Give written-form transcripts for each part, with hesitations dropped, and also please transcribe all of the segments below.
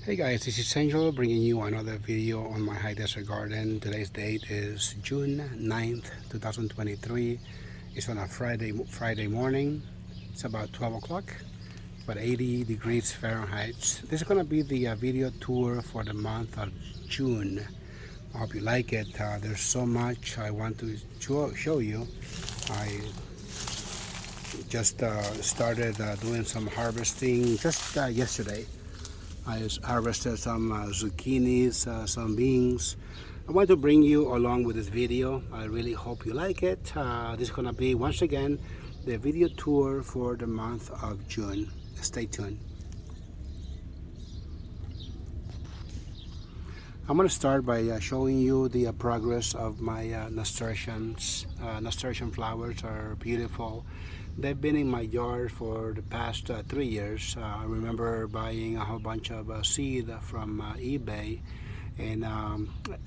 Hey guys, this is Angel bringing you another video on my high desert garden. Today's date is June 9th, 2023. It's on a Friday morning. It's about 12 o'clock, about 80 degrees Fahrenheit. This is going to be the video tour for the month of June. I hope you like it. There's so much I want to show you. I just started doing some harvesting just yesterday. I harvested some zucchinis, some beans. I want to bring you along with this video. I really hope you like it. This is going to be, once again, the video tour for the month of June. Stay tuned. I'm going to start by showing you the progress of my nasturtiums. Nasturtium flowers are beautiful. They've been in my yard for the past 3 years. I remember buying a whole bunch of seed from eBay, and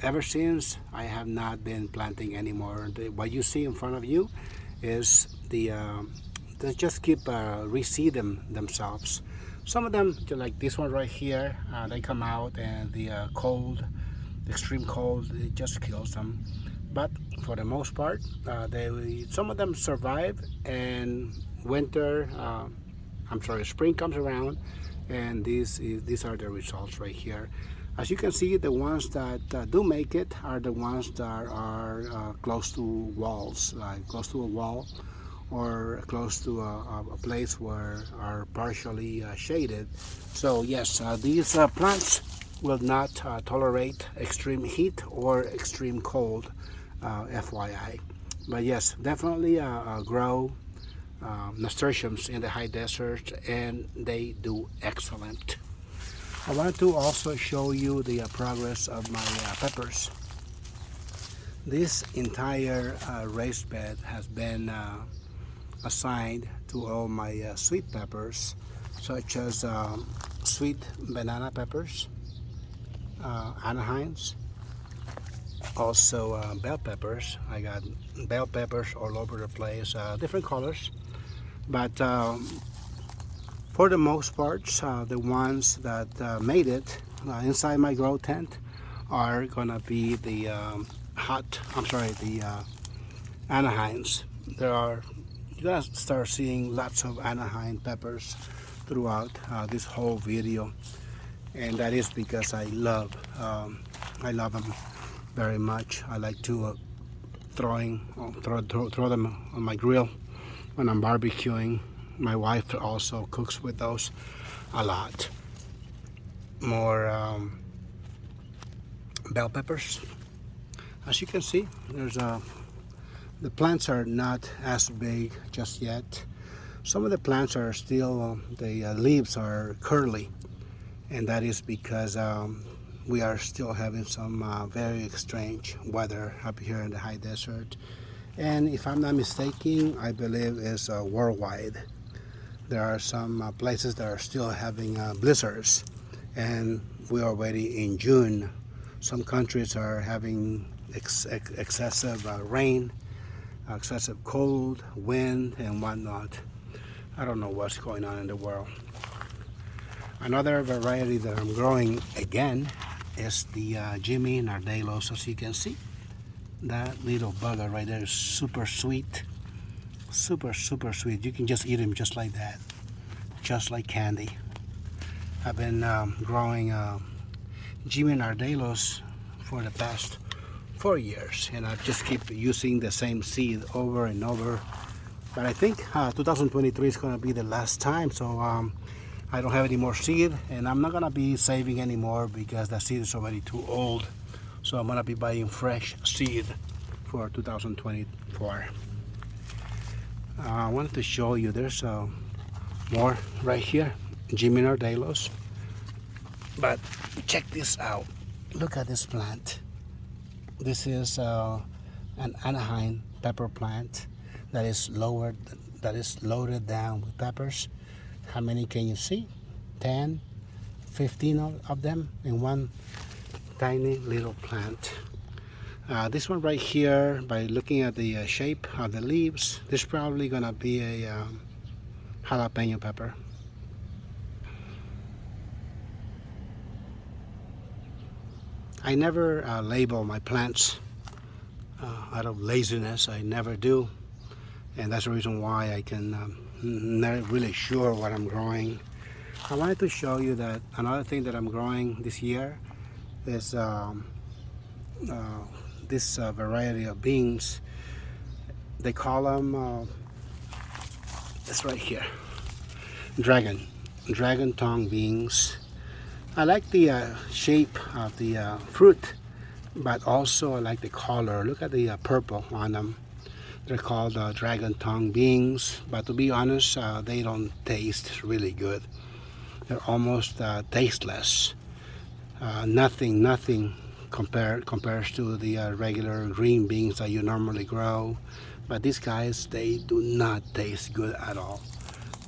ever since I have not been planting anymore. What you see in front of you is they just keep reseed themselves. Some of them, like this one right here, they come out and the extreme cold, it just kills them. But for the most part, some of them survive, and spring comes around, and these are the results right here. As you can see, the ones that do make it are the ones that are close to walls, like close to a wall, or close to a place where are partially shaded. So yes, these plants will not tolerate extreme heat or extreme cold, FYI. But yes, definitely grow nasturtiums in the high desert, and they do excellent. I wanted to also show you the progress of my peppers. This entire raised bed has been assigned to all my sweet peppers, such as sweet banana peppers, Anaheims, also bell peppers. I got bell peppers all over the place, different colors, but for the most part, the ones that made it inside my grow tent are gonna be the Anaheims. You're gonna start seeing lots of Anaheim peppers throughout this whole video, and that is because I love them very much. I like to throw them on my grill when I'm barbecuing. My wife also cooks with those a lot. More bell peppers. As you can see, the plants are not as big just yet. Some of the plants are still, the leaves are curly, and that is because we are still having some very strange weather up here in the high desert. And if I'm not mistaken, I believe it's worldwide. There are some places that are still having blizzards, and we are already in June. Some countries are having excessive rain, excessive cold, wind, and whatnot. I don't know what's going on in the world. Another variety that I'm growing again is the Jimmy Nardelos. As you can see, that little bugger right there is super sweet. Super sweet. You can just eat him just like that, just like candy. I've been growing Jimmy Nardelos for the past 4 years, and I just keep using the same seed over and over. But I think 2023 is going to be the last time, so I don't have any more seed, and I'm not going to be saving anymore because the seed is already too old. So I'm going to be buying fresh seed for 2024. I wanted to show you, there's more right here, Jimmy Nardelos. But check this out. Look at this plant. This is an Anaheim pepper plant that is loaded down with peppers. How many can you see? 10, 15 of them in one tiny little plant. This one right here, by looking at the shape of the leaves, this is probably gonna be a jalapeno pepper. I never label my plants out of laziness. I never do, and that's the reason why I can not really sure what I'm growing. I wanted to show you that another thing that I'm growing this year is this variety of beans. They call them this right here, dragon tongue beans. I like the shape of the fruit, but also I like the color. Look at the purple on them. They're called dragon tongue beans, but to be honest, they don't taste really good. They're almost tasteless. Nothing compares to the regular green beans that you normally grow. But these guys, they do not taste good at all.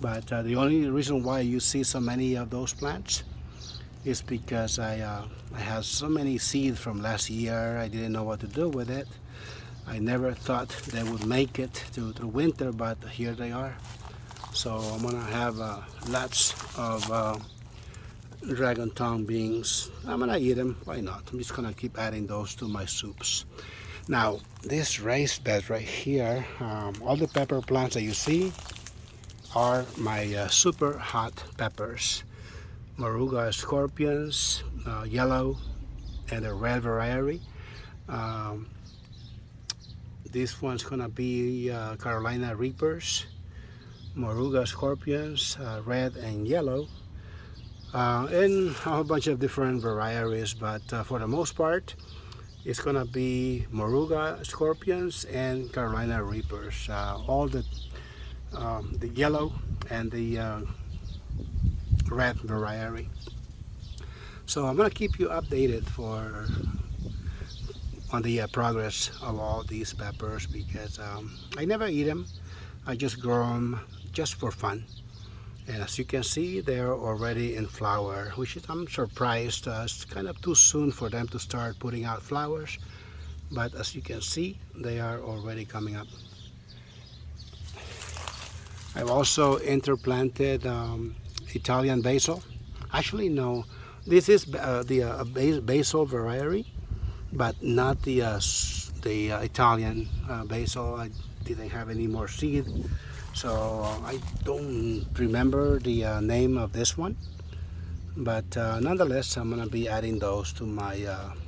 But the only reason why you see so many of those plants is because I had so many seeds from last year. I didn't know what to do with it. I never thought they would make it to the winter, but here they are. So I'm gonna have lots of dragon tongue beans. I'm gonna eat them. Why not? I'm just gonna keep adding those to my soups. Now this raised bed right here, all the pepper plants that you see are my super hot peppers. Moruga scorpions, yellow, and the red variety. This one's gonna be Carolina Reapers, Moruga scorpions, red and yellow, and a whole bunch of different varieties. But for the most part, it's gonna be Moruga scorpions and Carolina Reapers. All the yellow and the red variety. So I'm gonna keep you updated on the progress of all these peppers, because I never eat them. I just grow them just for fun. And as you can see, they're already in flower, which is, I'm surprised. It's kind of too soon for them to start putting out flowers, but as you can see, they are already coming up. I've also interplanted Italian basil. Actually, no, this is the basil variety, but not the Italian basil. I didn't have any more seed, so I don't remember the name of this one. But nonetheless, I'm gonna be adding those to my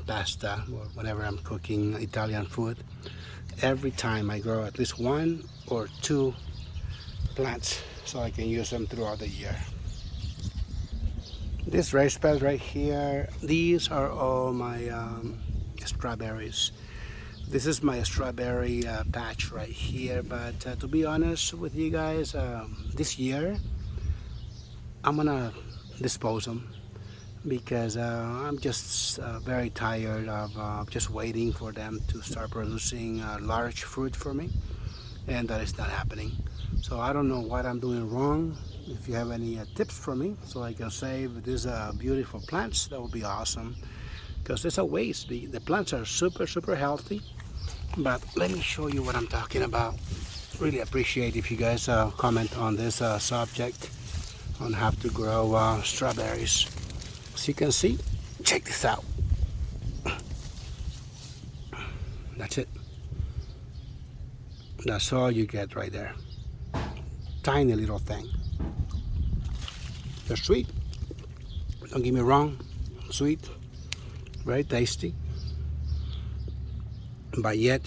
pasta or whenever I'm cooking Italian food. Every time I grow at least 1 or 2 plants, so I can use them throughout the year. This raised bed right here, these are all my strawberries. This is my strawberry patch right here, but to be honest with you guys, this year I'm gonna dispose them, because I'm just very tired of just waiting for them to start producing large fruit for me, and that is not happening. So I don't know what I'm doing wrong. If you have any tips for me so I can save these beautiful plants, that would be awesome, because it's a waste. The plants are super healthy, but let me show you what I'm talking about. Really appreciate if you guys comment on this subject on how to grow strawberries. As you can see, check this out. That's it. That's all you get right there. Tiny little thing. They're sweet. Don't get me wrong, sweet, very tasty, but yet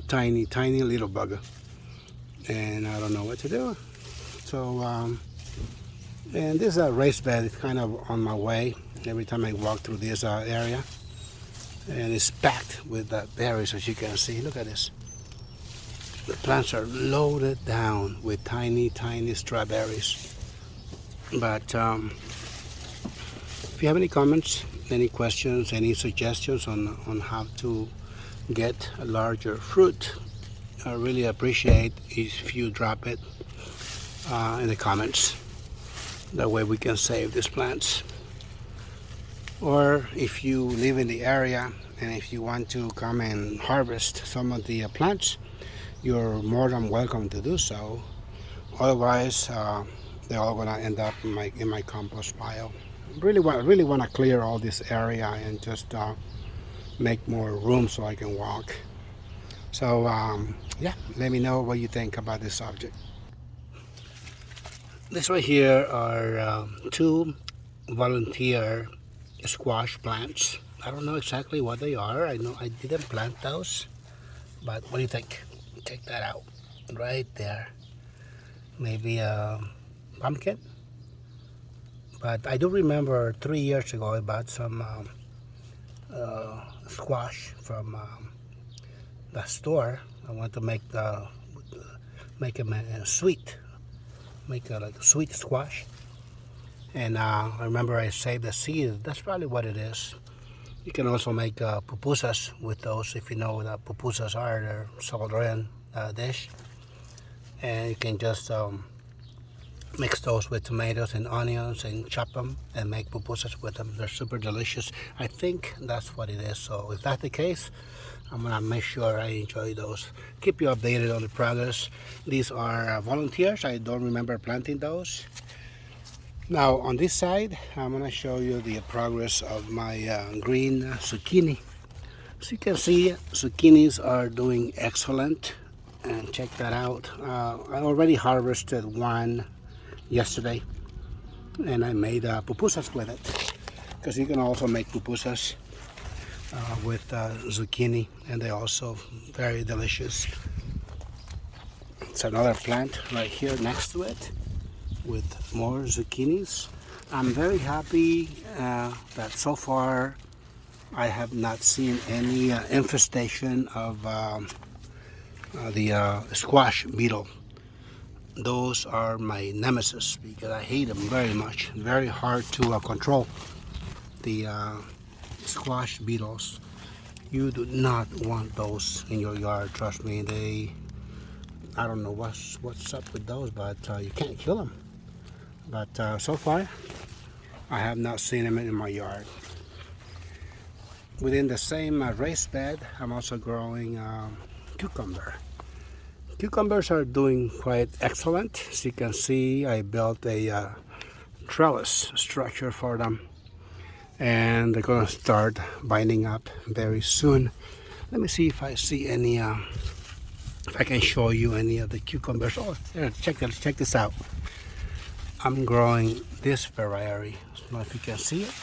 tiny little bugger, and I don't know what to do. So and this raised bed is kind of on my way every time I walk through this area, and it's packed with berries. As you can see, look at this. The plants are loaded down with tiny strawberries. But if you have any comments, any questions, any suggestions on how to get a larger fruit, I really appreciate if you drop it in the comments. That way we can save these plants. Or if you live in the area and if you want to come and harvest some of the plants, you're more than welcome to do so. Otherwise, they're all gonna end up in my compost pile. really want to clear all this area and just make more room so I can walk. So yeah, let me know what you think about this subject. This right here are two volunteer squash plants. I don't know exactly what they are. I know I didn't plant those, but what do you think? Check that out, right there. Maybe a pumpkin. But I do remember 3 years ago I bought some squash from the store. I want to make them sweet, make like a sweet squash. And I remember I saved the seed. That's probably what it is. You can also make pupusas with those if you know what pupusas are. They're Salvadoran dish, and you can just mix those with tomatoes and onions and chop them and make pupusas with them. They're super delicious. I think that's what it is. So if that's the case, I'm gonna make sure I enjoy those. Keep you updated on the progress. These are volunteers. I don't remember planting those. Now on this side, I'm gonna show you the progress of my green zucchini. So you can see zucchinis are doing excellent, and check that out. I already harvested one yesterday, and I made pupusas with it, because you can also make pupusas with zucchini, and they're also very delicious. It's another plant right here next to it with more zucchinis. I'm very happy that so far I have not seen any infestation of the squash beetle. Those are my nemesis because I hate them very much. Very hard to control the squash beetles. You do not want those in your yard, trust me. I don't know what's up with those, but you can't kill them. But so far I have not seen them in my yard. Within the same raised bed, I'm also growing cucumber. Cucumbers are doing quite excellent. As you can see, I built a trellis structure for them, and they're gonna start binding up very soon. Let me see if I see any if I can show you any of the cucumbers. Oh, here, check this out. I'm growing this variety. I don't know if you can see it,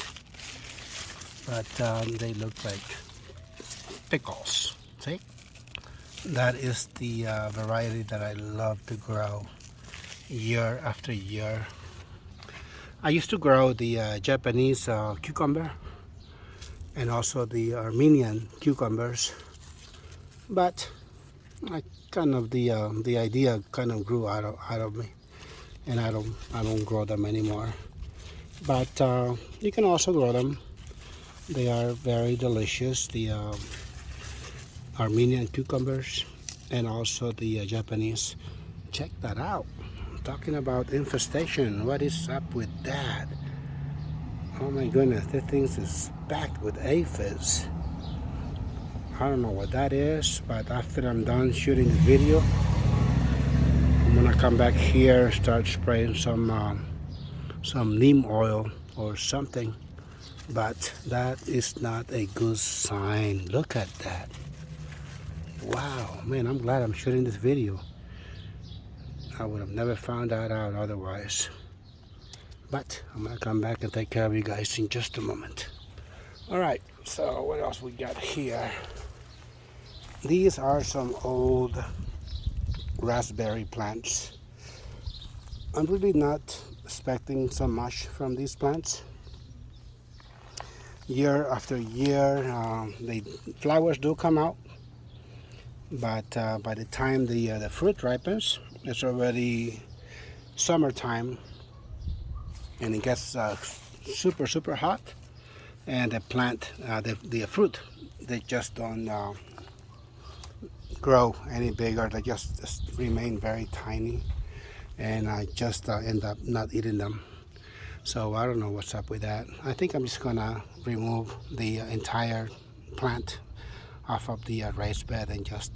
but they look like pickles. See? That is the variety that I love to grow year after year. I used to grow the Japanese cucumber and also the Armenian cucumbers, but I kind of the idea kind of grew out of me, and I don't grow them anymore. But you can also grow them. They are very delicious. The Armenian cucumbers and also the Japanese. Check that out. I'm talking about infestation. What is up with that? Oh my goodness, this thing is packed with aphids. I don't know what that is, but after I'm done shooting the video, I'm gonna come back here and start spraying some neem oil or something. But that is not a good sign. Look at that. Wow, man, I'm glad I'm shooting this video. I would have never found that out otherwise. But I'm gonna come back and take care of you guys in just a moment. All right, so what else we got here? These are some old raspberry plants. I'm really not expecting so much from these plants. Year after year, the flowers do come out, but by the time the fruit ripens, it's already summertime, and it gets super hot, and the plant, the fruit, they just don't grow any bigger. They just remain very tiny, and I just end up not eating them. So I don't know what's up with that. I think I'm just gonna remove the entire plant off of the raised bed and just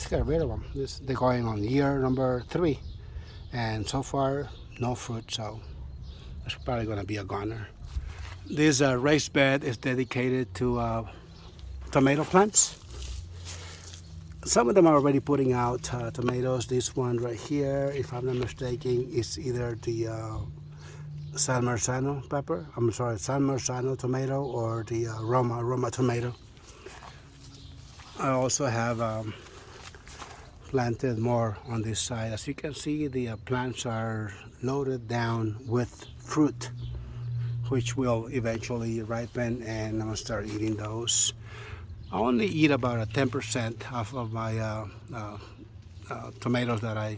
get rid of them. They're going on year number 3, and so far no fruit. So It's probably going to be a goner. This raised bed is dedicated to tomato plants. Some of them are already putting out tomatoes. This one right here, if I'm not mistaken, is either the San Marzano pepper. I'm sorry, San Marzano tomato or the Roma tomato. I also have planted more on this side. As you can see, the plants are loaded down with fruit, which will eventually ripen, and I'm gonna start eating those. I only eat about 10% of my tomatoes that I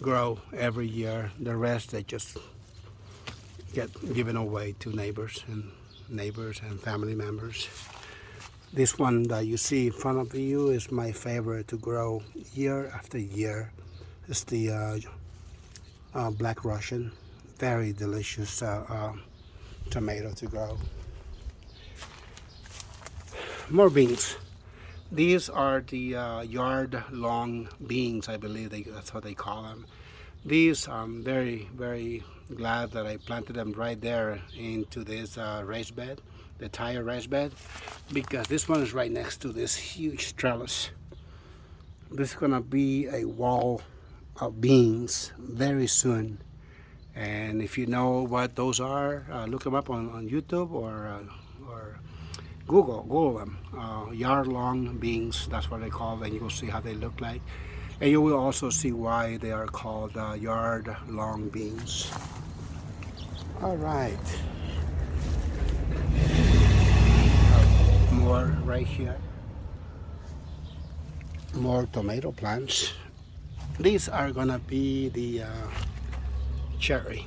grow every year. The rest they just get given away to neighbors and family members. This one that you see in front of you is my favorite to grow year after year. It's the Black Russian. Very delicious tomato to grow. More beans. These are the yard-long beans, I believe that's what they call them. These, I'm very, very glad that I planted them right there into this raised bed, the tire raised bed, because this one is right next to this huge trellis. This is gonna be a wall of beans very soon. And if you know what those are, look them up on YouTube or Google them. Yard-long beans, that's what they call them, and you will see how they look like. And you will also see why they are called yard-long beans. All right. More right here. More tomato plants. These are gonna be the cherry.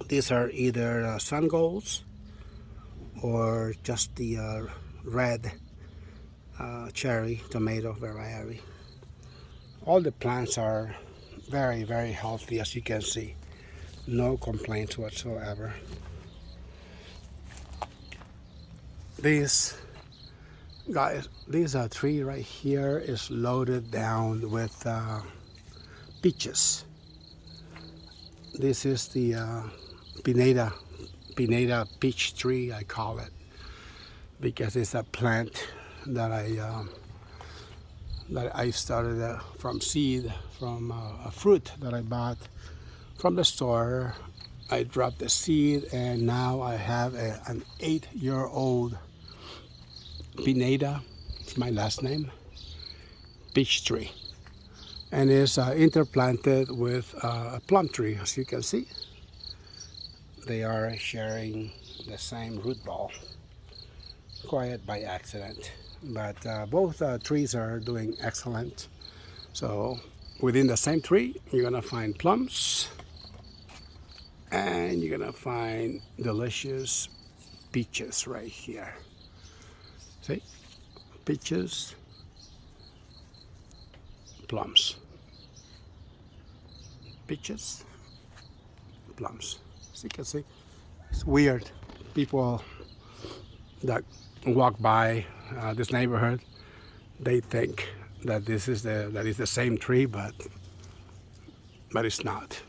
These are either sun golds or just the red cherry tomato variety. All the plants are very, very healthy, as you can see. No complaints whatsoever. These guys, this tree right here is loaded down with peaches. This is the Pineda peach tree, I call it, because it's a plant that I started from seed, from a fruit that I bought from the store. I dropped the seed, and now I have an 8-year-old Pineda, it's my last name, peach tree, and is interplanted with a plum tree, as you can see. They are sharing the same root ball, quite by accident, but both trees are doing excellent. So within the same tree, you're gonna find plums, and you're gonna find delicious peaches right here. See, peaches, plums, peaches, plums. As you can see, it's weird. People that walk by this neighborhood, they think that this is the same tree, but it's not.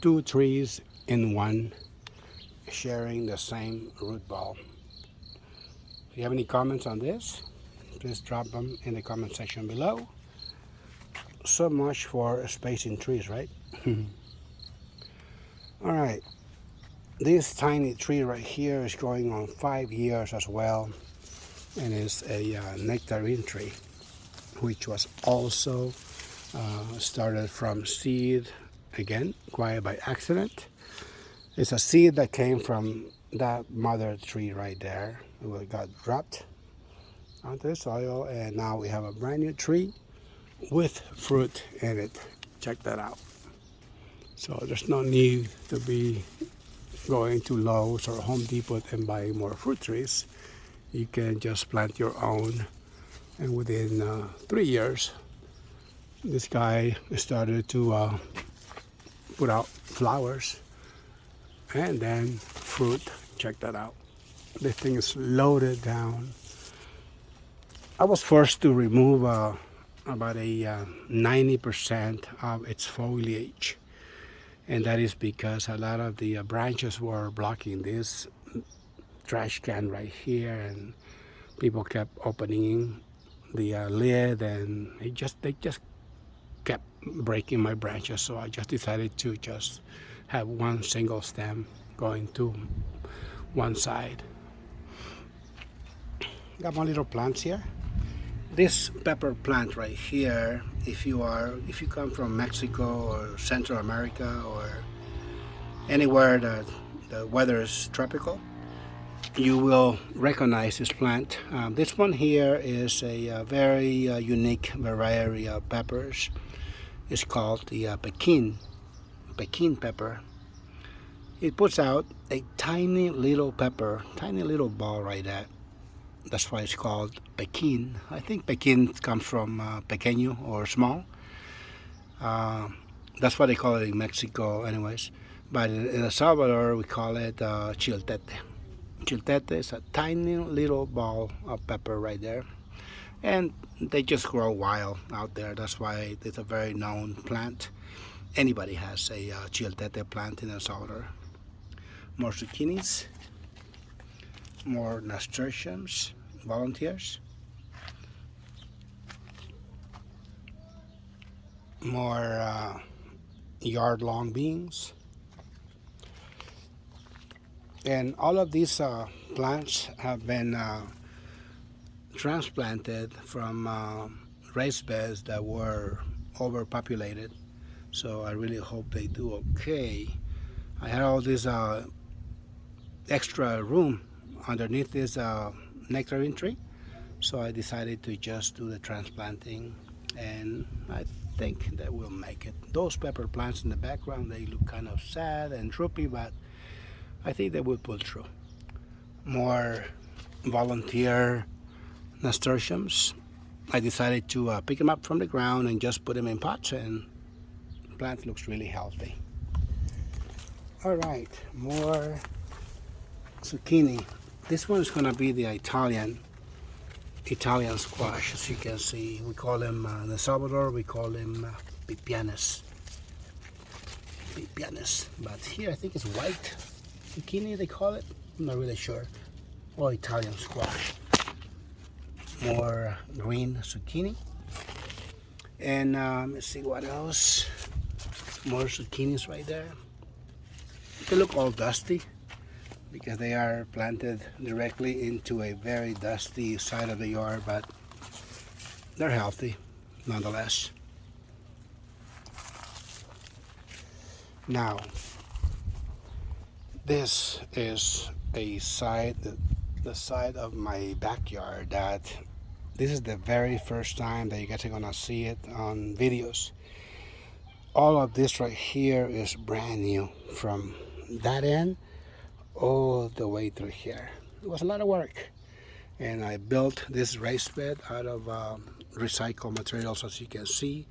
Two trees in one, sharing the same root ball. If you have any comments on this, please drop them in the comment section below. So much for spacing trees, right? All right. This tiny tree right here is growing on 5 years as well, and is a nectarine tree, which was also started from seed, again, quite by accident. It's a seed that came from that mother tree right there. It got dropped onto the soil, and now we have a brand new tree with fruit in it. Check that out. So there's no need to be going to Lowe's or Home Depot and buying more fruit trees. You can just plant your own, and within 3 years, this guy started to put out flowers and then fruit. Check that out. This thing is loaded down. I was forced to remove about 90% of its foliage, and that is because a lot of the branches were blocking this trash can right here, and people kept opening the lid, and they just kept breaking my branches. So I just decided to just have one single stem going to one side. Got my little plants here. This pepper plant right here, if you come from Mexico or Central America or anywhere that the weather is tropical, you will recognize this plant. This one here is a very unique variety of peppers. It's called the Pekin pepper. It puts out a tiny little pepper, tiny little ball right there. That's why it's called Pekin. I think Pekin comes from pequeño or small. Uh, that's what they call it in Mexico, anyways. But in El Salvador, we call it Chilte. Chilte is a tiny little ball of pepper right there. And they just grow wild out there. That's why it's a very known plant. Anybody has a Chilte plant in El Salvador. More zucchinis. More nasturtiums, volunteers, more yard-long beans, and all of these plants have been transplanted from raised beds that were overpopulated. So I really hope they do okay. I had all this extra room underneath this nectarine tree, so I decided to just do the transplanting, and I think that will make it. Those pepper plants in the background, they look kind of sad and droopy, but I think they will pull through. More volunteer nasturtiums. I decided to pick them up from the ground and just put them in pots, and the plant looks really healthy. All right, more zucchini. This one is going to be the Italian squash. As you can see, we call them in El Salvador, we call them pipianes. But here I think it's white zucchini they call it. I'm not really sure. Or Italian squash. More green zucchini. And let's see what else. More zucchinis right there. They look all dusty, because they are planted directly into a very dusty side of the yard, but they're healthy nonetheless. Now, this is a side, the side of my backyard that this is the very first time that you guys are gonna see it on videos. All of this right here is brand new, from that end all the way through here. It was a lot of work, and I built this raised bed out of recycled materials. As you can see,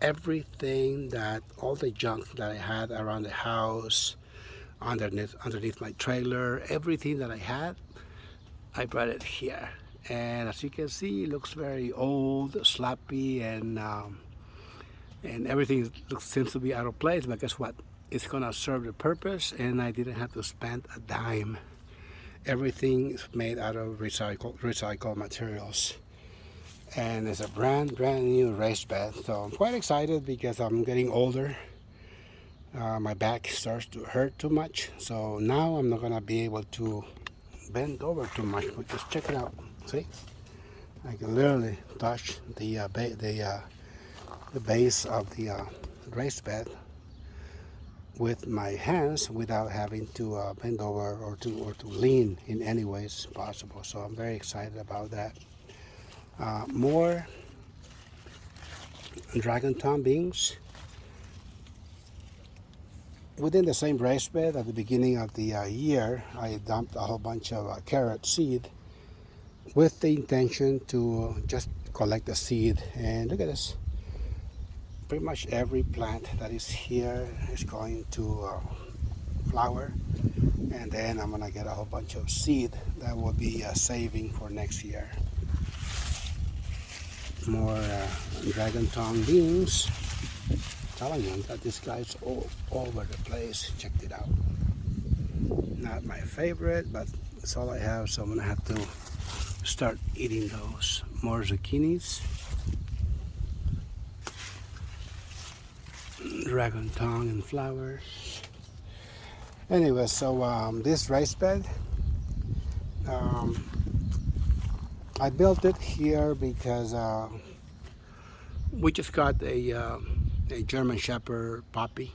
everything that, all the junk that I had around the house, underneath my trailer, everything that I had, I brought it here. And as you can see, it looks very old, sloppy, and everything seems to be out of place, but guess what? It's gonna serve the purpose, and I didn't have to spend a dime. Everything is made out of recycled materials, and it's a brand new raised bed. So I'm quite excited because I'm getting older. My back starts to hurt too much, so now I'm not gonna be able to bend over too much. But just check it out. See, I can literally touch the base of the raised bed with my hands without having to bend over or to lean in any ways possible. So I'm very excited about that. More dragon tongue beans. Within the same raised bed, at the beginning of the year, I dumped a whole bunch of carrot seed with the intention to just collect the seed. And look at this. Pretty much every plant that is here is going to flower, and then I'm gonna get a whole bunch of seed that will be saving for next year. More dragon tongue beans. telling you that this guy's all over the place. Check it out. Not my favorite, but it's all I have, so I'm gonna have to start eating those. More zucchinis, dragon tongue and flowers. Anyway, so this rice bed, I built it here because we just got a German Shepherd puppy,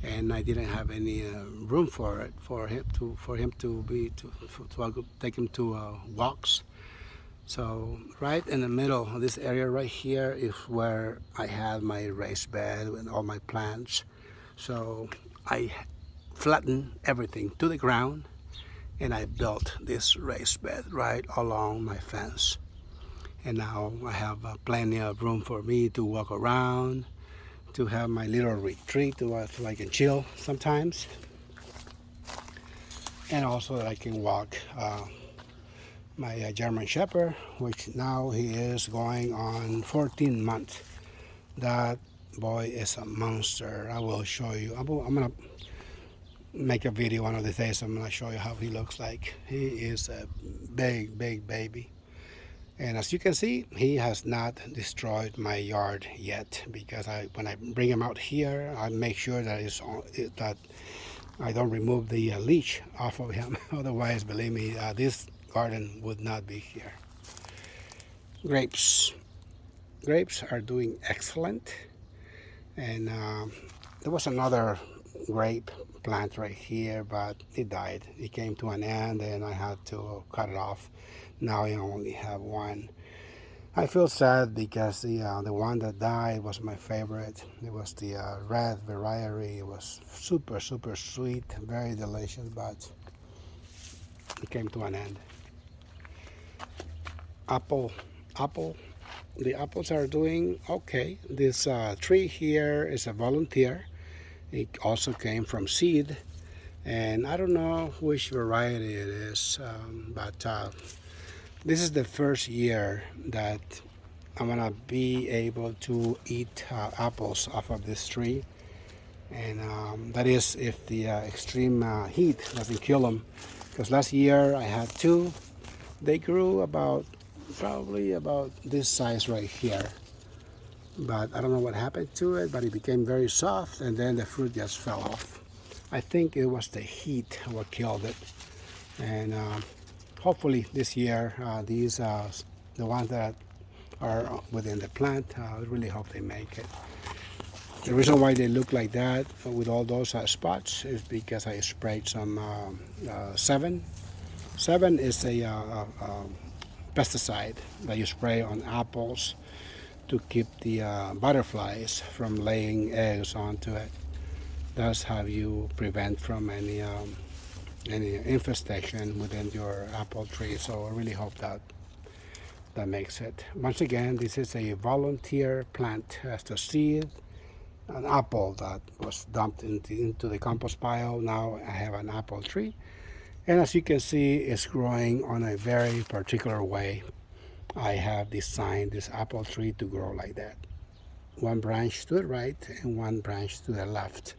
and I didn't have any room for it for him to take him to walks. So right in the middle of this area right here is where I had my raised bed with all my plants. So I flattened everything to the ground, and I built this raised bed right along my fence. And now I have plenty of room for me to walk around, to have my little retreat so I can chill sometimes, and also that I can walk my German Shepherd, which now he is going on 14 months. That boy is a monster. I will show you. I'm gonna make a video one of the days. I'm gonna show you how he looks like. He is a big baby. And as you can see, he has not destroyed my yard yet, because when I bring him out here, I make sure that I don't remove the leash off of him. Otherwise, believe me, this garden would not be here. Grapes are doing excellent. And there was another grape plant right here, but it died. It came to an end, and I had to cut it off. Now I only have one. I feel sad because the one that died was my favorite. It was the red variety. It was super sweet, very delicious, but it came to an end. The apples are doing okay. This tree here is a volunteer. It also came from seed, and I don't know which variety it is, but this is the first year that I'm gonna be able to eat apples off of this tree, and that is if the extreme heat doesn't kill them. Because last year I had two. They grew probably about this size right here, but I don't know what happened to it, but it became very soft, and then the fruit just fell off. I think it was the heat what killed it. And hopefully this year, the ones that are within the plant, I really hope they make it. The reason why they look like that with all those spots is because I sprayed some 7. 7 is a pesticide that you spray on apples to keep the butterflies from laying eggs onto it. That's how you prevent from any infestation within your apple tree. So I really hope that makes it. Once again, this is a volunteer plant. As the seed, an apple that was dumped into the compost pile. Now I have an apple tree, and as you can see, it's growing on a very particular way. I have designed this apple tree to grow like that. One branch to the right and one branch to the left,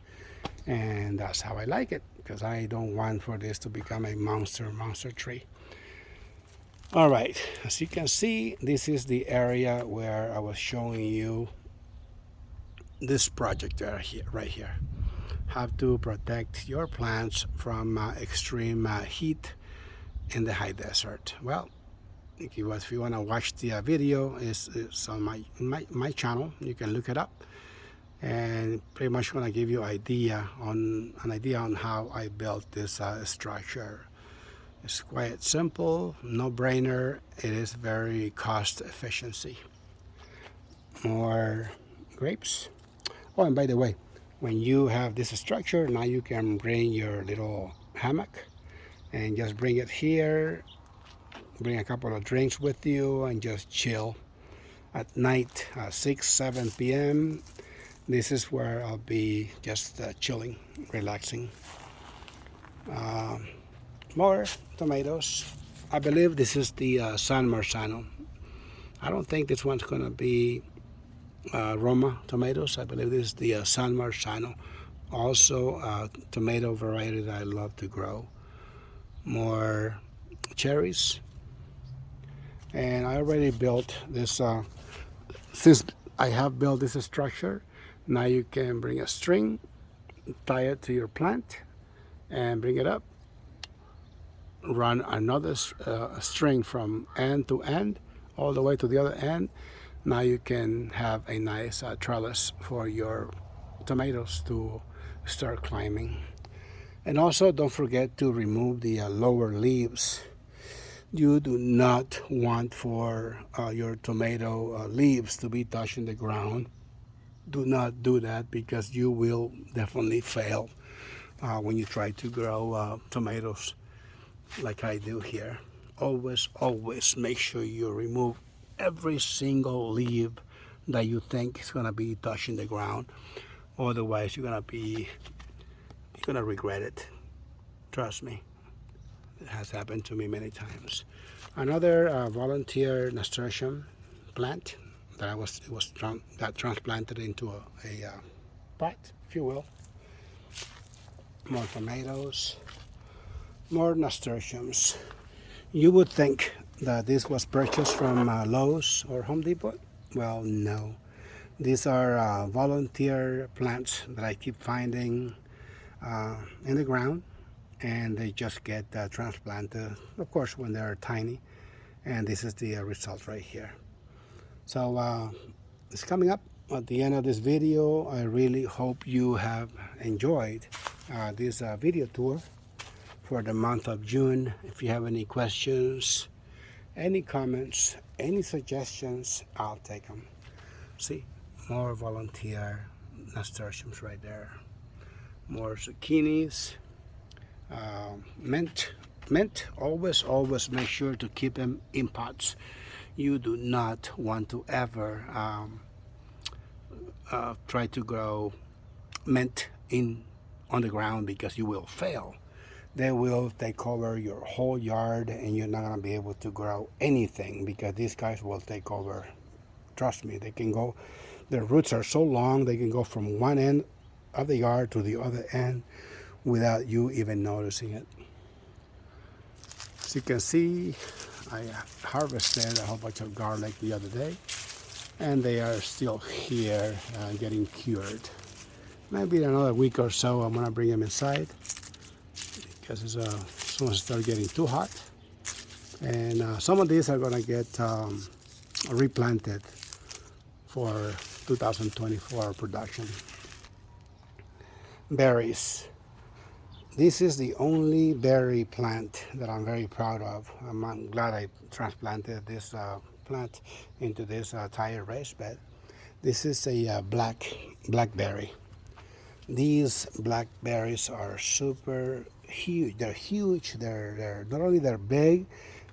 and that's how I like it, because I don't want for this to become a monster tree. All right, as you can see, this is the area where I was showing you this project right here. How to protect your plants from extreme heat in the high desert. Well, if you want to watch the video, it's on my channel. You can look it up, and pretty much going to give you an idea on how I built this structure. It's quite simple, no-brainer. It is very cost efficiency. More grapes. Oh, and by the way, when you have this structure, now you can bring your little hammock and just bring it here, bring a couple of drinks with you, and just chill at night, 6-7 p.m. This is where I'll be just chilling, relaxing. More tomatoes. I believe this is the San Marzano. I don't think this one's going to be Roma tomatoes. I believe this is the San Marzano. Also a tomato variety that I love to grow. More cherries. And I already built this, since I have built this structure, now you can bring a string, tie it to your plant, and bring it up. Run another string from end to end, all the way to the other end. Now you can have a nice trellis for your tomatoes to start climbing. And also don't forget to remove the lower leaves. You do not want for your tomato leaves to be touching the ground. Do not do that because you will definitely fail when you try to grow tomatoes like I do here. Always make sure you remove every single leaf that you think is gonna be touching the ground. Otherwise, you're gonna regret it. Trust me, it has happened to me many times. Another volunteer nasturtium plant that got transplanted into a pot, if you will. More tomatoes, more nasturtiums. You would think that this was purchased from Lowe's or Home Depot. Well, no. These are volunteer plants that I keep finding in the ground, and they just get transplanted, of course, when they're tiny. And this is the result right here. So it's coming up at the end of this video. I really hope you have enjoyed this video tour for the month of June. If you have any questions, any comments, any suggestions, I'll take them. See, more volunteer nasturtiums right there. More zucchinis, mint. Always make sure to keep them in pots. You do not want to ever try to grow mint on the ground because you will fail. They will take over your whole yard and you're not going to be able to grow anything because these guys will take over. Trust me, they can go, their roots are so long, they can go from one end of the yard to the other end without you even noticing it. As you can see, I harvested a whole bunch of garlic the other day, and they are still here getting cured. Maybe in another week or so, I'm going to bring them inside because it's soon as start getting too hot. And some of these are going to get replanted for 2024 production. Berries. This is the only berry plant that I'm very proud of. I'm glad I transplanted this plant into this tire raised bed. This is a blackberry. These blackberries are super huge. They're huge. They're not only they're big,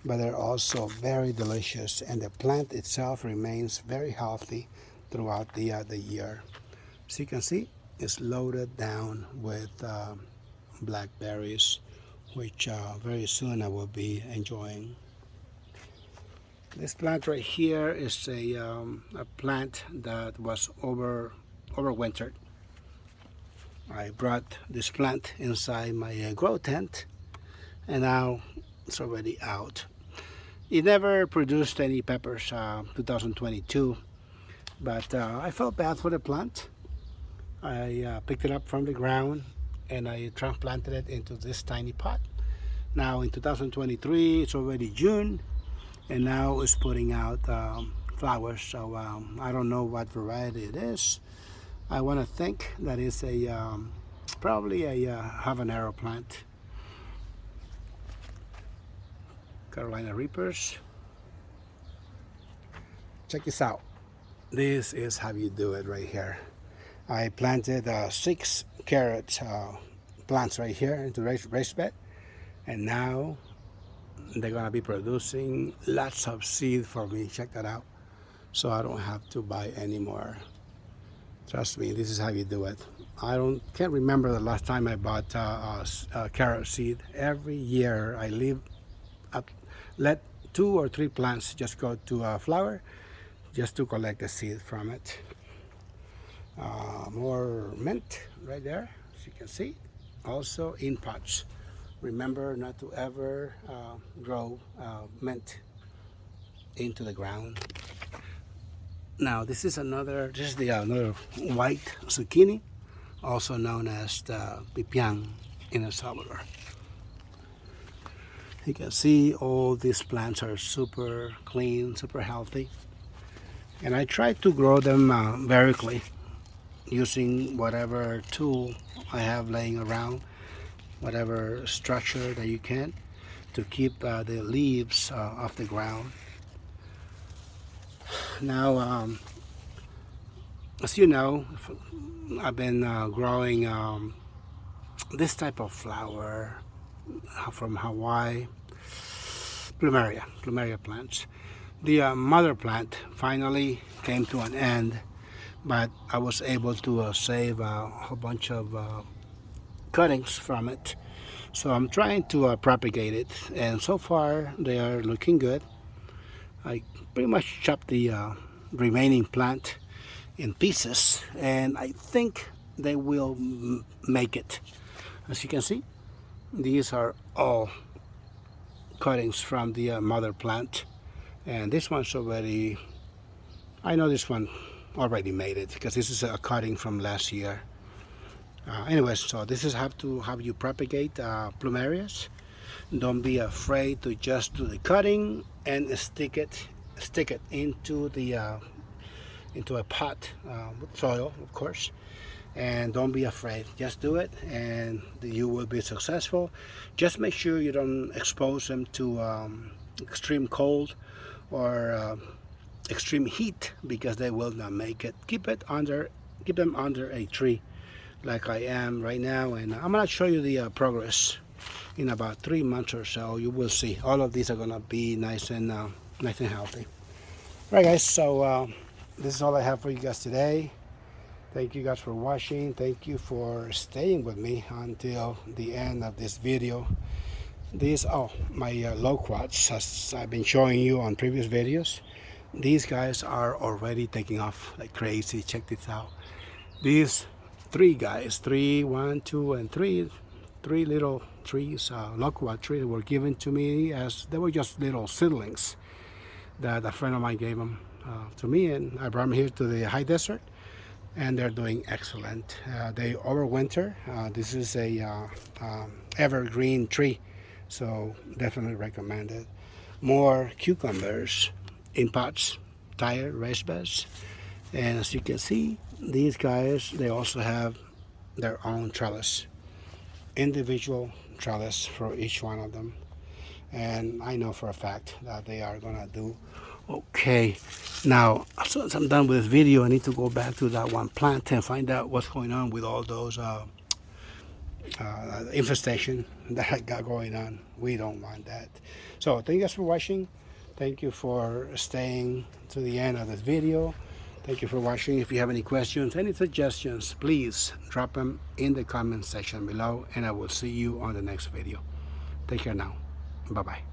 but they're also very delicious. And the plant itself remains very healthy throughout the year. As you can see, it's loaded down with blackberries, which very soon I will be enjoying. This plant right here is a plant that was overwintered. I brought this plant inside my grow tent, and now it's already out. It never produced any peppers 2022, but I felt bad for the plant. I picked it up from the ground and I transplanted it into this tiny pot. Now in 2023, it's already June, and now it's putting out flowers. So I don't know what variety it is. I want to think that it's probably a habanero plant. Carolina Reapers. Check this out. This is how you do it right here. I planted 6 carrot plants right here into raised bed, and now they're gonna be producing lots of seed for me. Check that out. So I don't have to buy any more. Trust me, this is how you do it. Can't remember the last time I bought carrot seed. Every year I let 2 or 3 plants just go to flower just to collect the seed from it. More mint right there, as you can see. Also in pots. Remember not to ever grow mint into the ground. Now this is another white zucchini, also known as the pipiang in El Salvador. You can see all these plants are super clean, super healthy, and I try to grow them vertically using whatever tool I have laying around, whatever structure that you can, to keep the leaves off the ground. Now, as you know, I've been growing this type of flower from Hawaii, Plumeria plants. The mother plant finally came to an end, but I was able to save a whole bunch of cuttings from it. So I'm trying to propagate it, and so far they are looking good. I pretty much chopped the remaining plant in pieces, and I think they will make it. As you can see, these are all cuttings from the mother plant, and this one's already, I know this one already made it because this is a cutting from last year. Anyways, so this is how you propagate plumerias. Don't be afraid to just do the cutting and stick it into a pot with soil, of course. And don't be afraid, just do it and you will be successful. Just make sure you don't expose them to extreme cold or extreme heat, because they will not make it. Keep them under a tree like I am right now, and I'm gonna show you the progress. In about 3 months or so, you will see all of these are gonna be nice and healthy. All right, guys, so this is all I have for you guys today. Thank you guys for watching. Thank you for staying with me until the end of this video. These my loquats, as I've been showing you on previous videos. These guys are already taking off like crazy. Check this out. These three guys, one, two, and three little trees, loquat trees, were given to me as they were just little seedlings that a friend of mine gave them to me, and I brought them here to the high desert, and they're doing excellent. They overwinter. This is a evergreen tree, so definitely recommend it. More cucumbers in pots, tire raised beds, and as you can see, these guys, they also have their own trellis, individual trellis for each one of them, and I know for a fact that they are gonna do okay. Now, as soon as I'm done with this video, I need to go back to that one plant and find out what's going on with all those infestation that I got going on. We don't want that. So thank you guys for watching. Thank you for staying to the end of this video. Thank you for watching. If you have any questions, any suggestions, please drop them in the comment section below, and I will see you on the next video. Take care now. Bye-bye.